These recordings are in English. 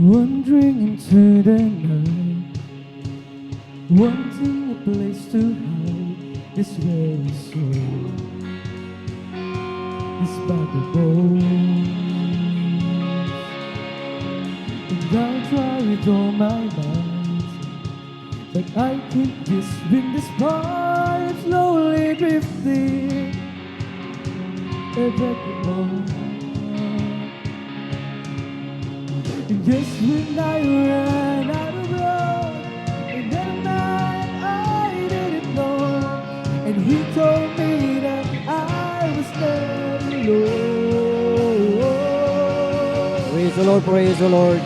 Wandering into the night, wanting a place to hide this very soul, this battle bones. And I'll try with all my might, but I keep this wind, this pipe slowly drifting, a breaking bone. And just when I ran out of road, and then a man I didn't know, and he told me that I was never alone. Praise the Lord, praise the Lord.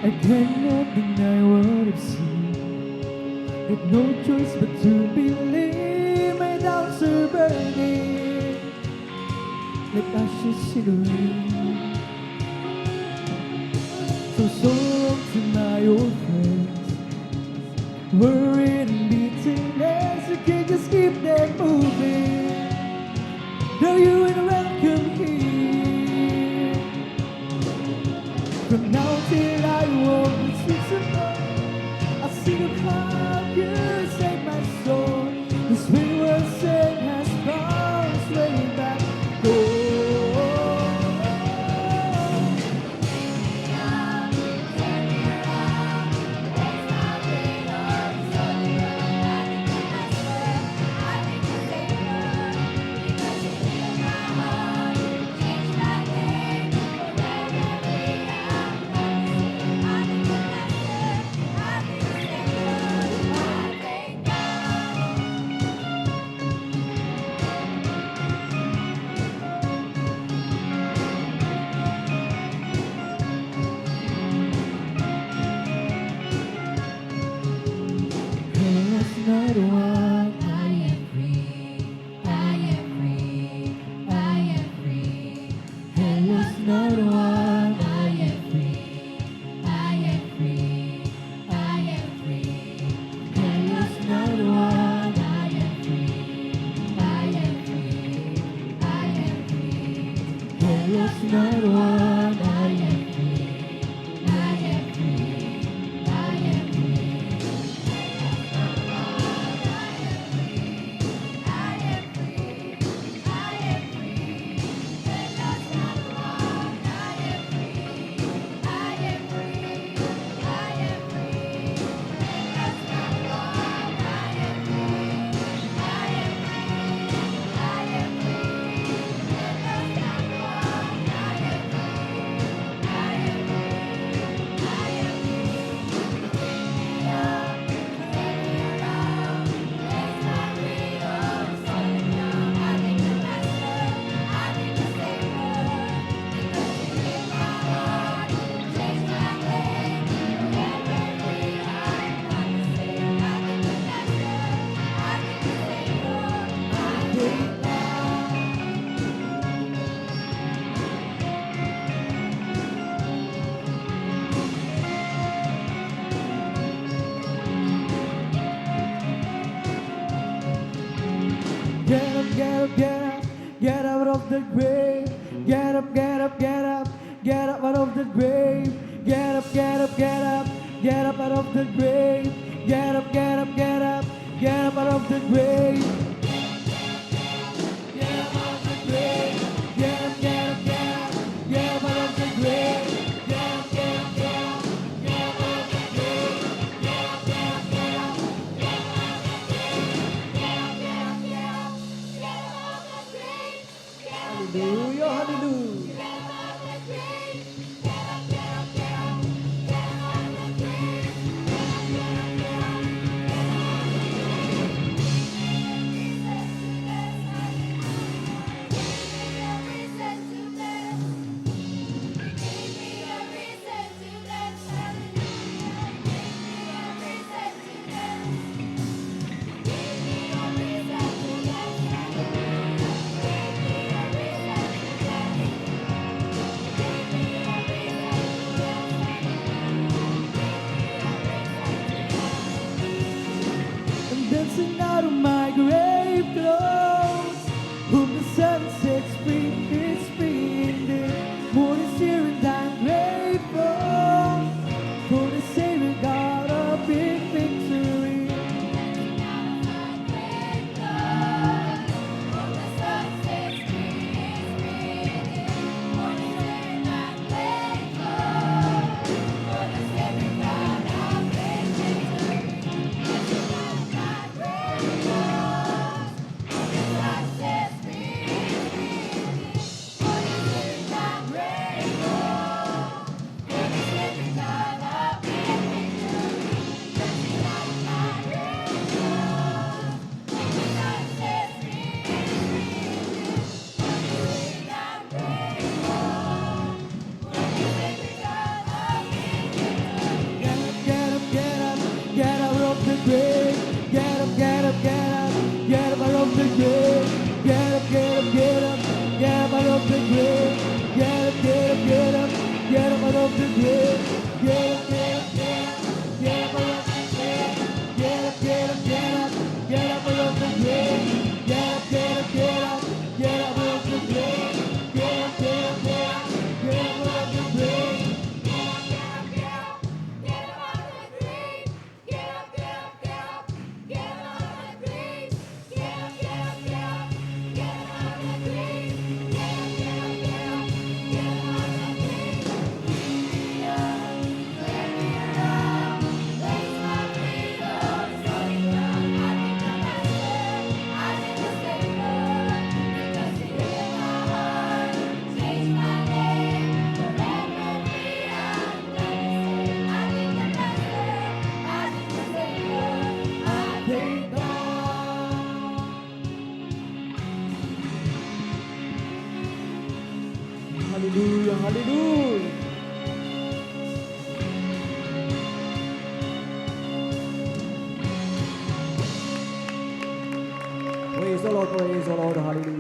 I cannot deny what I've seen. Had no choice but to believe. My doubts are burning like ashes in the wind. So long to my old friends, worried and beating as you can just keep them moving. Now you ain't welcome here. From now till I walk the streets of gold, I'll sing of how you saved my soul. This wayward saint has found its way back home. Not one. I am free, I am free, I am free. Hello's not one. I am free, I am free, I am free. Hello's not one. I am free, I am free, I am free. Hello's not one. I am free, I am free, I am free. Get up, get up, get up, get out of the grave. Get up, get up, get up, get up out of the grave. Get up, get up, get up, get up out of the grave. Get up, get up, get up, get up out of the grave. Get up out of the grave. Get up, get up, get up, get up out of the grave. Get up, get up, get up, get up out of the grave. Get up, get up, get up, get up out of the grave. Hallelujah, hallelujah. grave. Get up, get up, get up, get up out of the grave. Get up, get up, get up, get up out of the grave. Get up, get up, get up, get up out of the grave. Get up, get up, get up, get up out of the grave. Get up, get up, get up, get up out of the grave. Get up, get up, get up, get up out of the grave. Hallelujah, hallelujah. Praise the Lord, hallelujah.